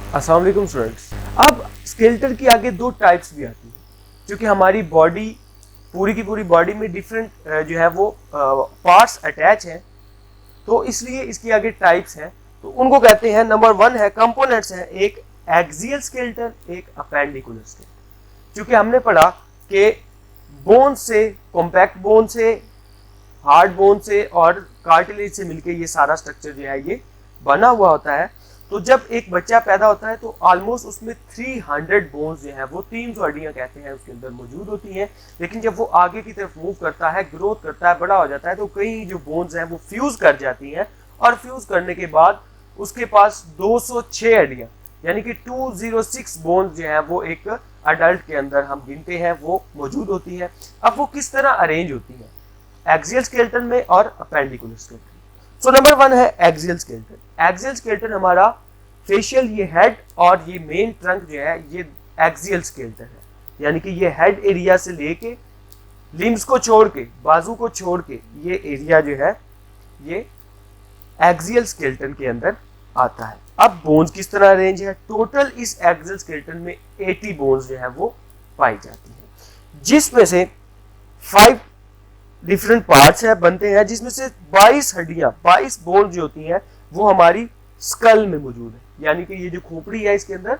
अस्सलाम वालेकुम स्टूडेंट्स। अब स्केलेटल की आगे दो टाइप्स भी आती है, क्योंकि हमारी बॉडी पूरी की पूरी बॉडी में डिफरेंट जो है वो पार्ट्स अटैच हैं, तो इसलिए इसकी आगे टाइप्स हैं। तो उनको कहते हैं, नंबर 1 है कंपोनेंट्स हैं, एक एक्सियल स्केलेटल, एक अपेंडिकुलर स्केलेटल। क्योंकि हमने पढ़ा कि बोन से, कॉम्पैक्ट बोन से, हार्ड बोन से और कार्टिलेज से मिलके ये सारा स्ट्रक्चर जो है ये बना हुआ होता है। तो जब एक बच्चा पैदा होता है तो ऑलमोस्ट उसमें 300 बोन्स जो है वो 300 हड्डियां कहते हैं उसके अंदर मौजूद होती हैं। लेकिन जब वो आगे की तरफ मूव करता है, ग्रोथ करता है, बड़ा हो जाता है, तो कई जो बोन्स हैं वो फ्यूज कर जाती हैं, और फ्यूज करने के बाद उसके पास 206 हड्डियां यानी कि 206 बोन्स जो है वो एक अडल्ट के अंदर हम गिनते हैं वो मौजूद होती है। अब वो किस तरह अरेंज होती है एक्सियल स्केलेटन में और अपेंडिकुलर स्केलेटन। सो नंबर 1 है एक्सियल स्केलेटन। एक्सियल स्केलेटन हमारा फेशियल, ये हेड और ये मेन ट्रंक जो है ये एक्सियल स्केलेटन है, यानी कि ये हेड एरिया से लेके लिम्स को छोड़ के, बाजू को छोड़ के, ये एरिया जो है ये एक्सियल स्केलेटन के अंदर आता है। अब बोन्स किस तरह अरेंज है, टोटल इस एक्सियल स्केलेटन में 80 बोन्स जो है वो पाई जाती है, जिसमें से 5 डिफरेंट पार्ट्स है बनते हैं, जिसमें से 22 हड्डियां, 22 बोन्स जो होती हैं वो हमारी स्कल में मौजूद है, यानी कि ये जो खोपड़ी है इसके अंदर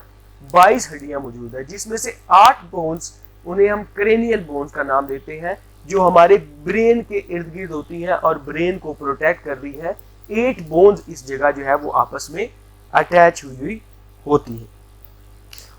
22 हड्डियां मौजूद है, जिसमें से 8 बोन्स, उन्हें हम क्रेनियल बोन्स का नाम देते हैं, जो हमारे ब्रेन के इर्द गिर्द होती हैं और ब्रेन को प्रोटेक्ट कर रही है। 8 बोन्स इस जगह जो है वो आपस में अटैच हुई होती है।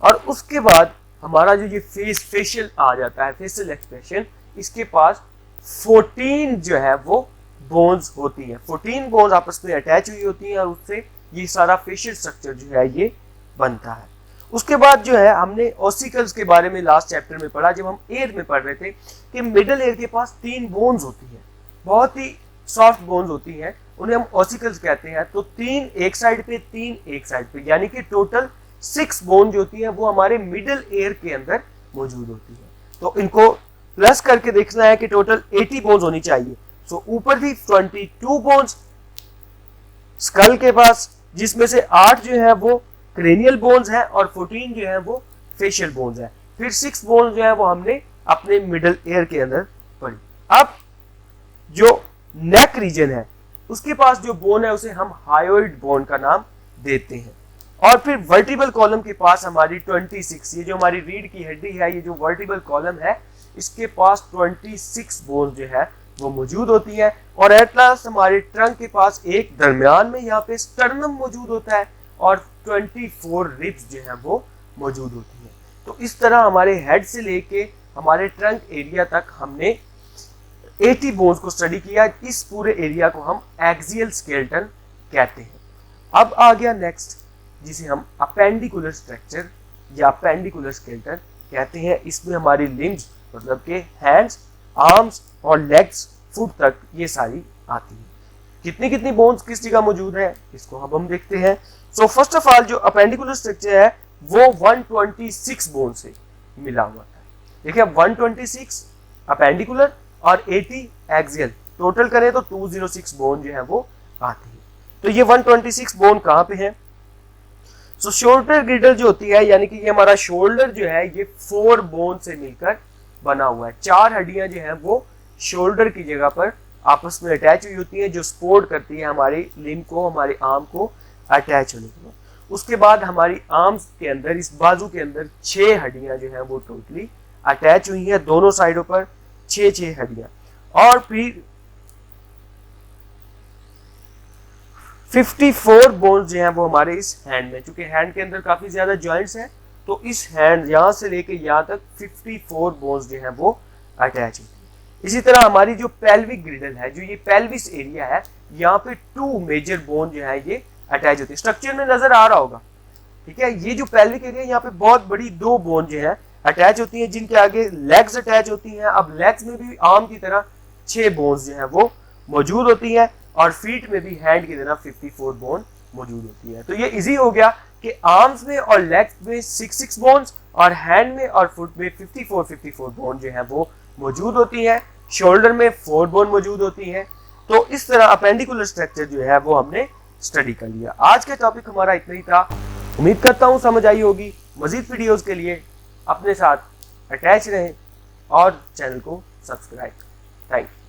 और उसके बाद हमारा जो ये फेशियल आ जाता है, फेशियल एक्सप्रेशन, इसके पास 14 जो है वो बोन्स होती है, 14 बोन्स आपस में अटैच हुई होती हैं और उससे ये सारा फेशियल स्ट्रक्चर जो है ये बनता है। उसके बाद जो है हमने ऑसिकल्स के बारे में लास्ट चैप्टर में पढ़ा, जब हम एयर में पढ़ रहे थे, कि मिडल एयर के पास 3 बोन्स होती है, बहुत ही सॉफ्ट बोन्स होती हैं, उन्हें हम ऑसिकल्स कहते हैं। तो 3 एक साइड पे, 3 एक साइड पे, यानी कि टोटल 6 बोन जो होती है वो हमारे मिडल एयर के अंदर मौजूद होती है। तो इनको प्लस करके देखना है कि टोटल 80 बोन्स होनी चाहिए। सो ऊपर थी 22 बोन्स स्कल के पास, जिसमें से 8 जो है वो क्रेनियल बोन्स हैं और 14 जो है वो फेशियल बोन्स हैं। फिर 6 बोन्स जो है वो हमने अपने मिडल एयर के अंदर पढ़ी। अब जो नेक रीजन है उसके पास जो बोन है उसे हम हायोइड बोन का नाम देते हैं। और फिर वर्टिबल कॉलम के पास हमारी 26, ये जो हमारी रीढ़ की हड्डी है, ये जो वर्टिबल कॉलम है, इसके पास 26 बोन जो है वो मौजूद होती है। और एट लास्ट हमारे ट्रंक के पास एक दरमियान में यहाँ पे स्टर्नम मौजूद होता है और 24 रिब्स जो है वो मौजूद होती है। तो इस तरह हमारे हेड से लेके हमारे ट्रंक एरिया तक हमने 80 बोन्स को स्टडी किया। इस पूरे एरिया को हम एक्सियल स्केलेटन कहते हैं। अब आ गया नेक्स्ट, जिसे हम अपेंडिकुलर स्ट्रक्चर या अपेंडिकुलर स्केलेटन कहते हैं। इसमें हमारी लिम्स, मतलब के हैंड्स, आर्म्स और लेग्स, फुट तक ये सारी आती है। कितनी कितनी बोन्स किस जगह मौजूद है इसको अब हम देखते हैं। सो फर्स्ट ऑफ ऑल जो अपेंडिकुलर स्ट्रक्चर है वो 126 बोन से मिला हुआ है। देखिए 126 अपेंडिकुलर और 80 एक्सियल, टोटल करें तो 206 बोन जो है वो आती है। तो ये 126 बोन कहाँ पे है? सो शोल्डर गिर्डल जो होती है, यानी कि ये हमारा शोल्डर जो है ये 4 बोन से मिलकर बना हुआ है। 4 हड्डियां जो है वो शोल्डर की जगह पर आपस में अटैच हुई होती है, जो सपोर्ट करती है हमारी लिम्ब को, हमारे आर्म को अटैच होने के बाद। उसके बाद हमारी आर्म्स के अंदर, इस बाजू के अंदर 6 हड्डियां जो है वो टोटली अटैच हुई है, दोनों साइडों पर 6 हड्डियां। और फिर 54 बोन्स जो हैं वो हमारे इस हैंड में, चूंकि हैंड के अंदर काफी ज्यादा जॉइंट्स हैं, तो इस हैंड यहां से लेके यहां तक 54 बोन्स जो हैं वो अटैच होती है। इसी तरह हमारी जो पेल्विक ग्रिडल है, जो ये पेल्विस एरिया है, यहाँ पे 2 मेजर बोन जो है ये अटैच होती है। स्ट्रक्चर में नजर आ रहा होगा, ठीक है। ये जो पेल्विक एरिया, यहाँ पे बहुत बड़ी 2 बोन जो है अटैच होती हैं, जिनके आगे लेग्स अटैच होती हैं। अब लेग्स में भी आर्म की तरह 6 बोन्स जो है वो मौजूद होती हैं, और फीट में भी हैंड की तरह 54 बोन मौजूद होती है। तो ये इजी हो गया कि आर्म्स में और लेग्स में 6 बोन्स और हैंड में और फुट में 54 बोन जो है वो मौजूद होती है। शोल्डर में 4 बोन मौजूद होती हैं। तो इस तरह अपेंडिकुलर स्ट्रक्चर जो है वो हमने स्टडी कर लिया। आज का टॉपिक हमारा इतना ही था। उम्मीद करता हूँ समझ आई होगी। मजीद वीडियोस के लिए अपने साथ अटैच रहें और चैनल को सब्सक्राइब करें। Thank you.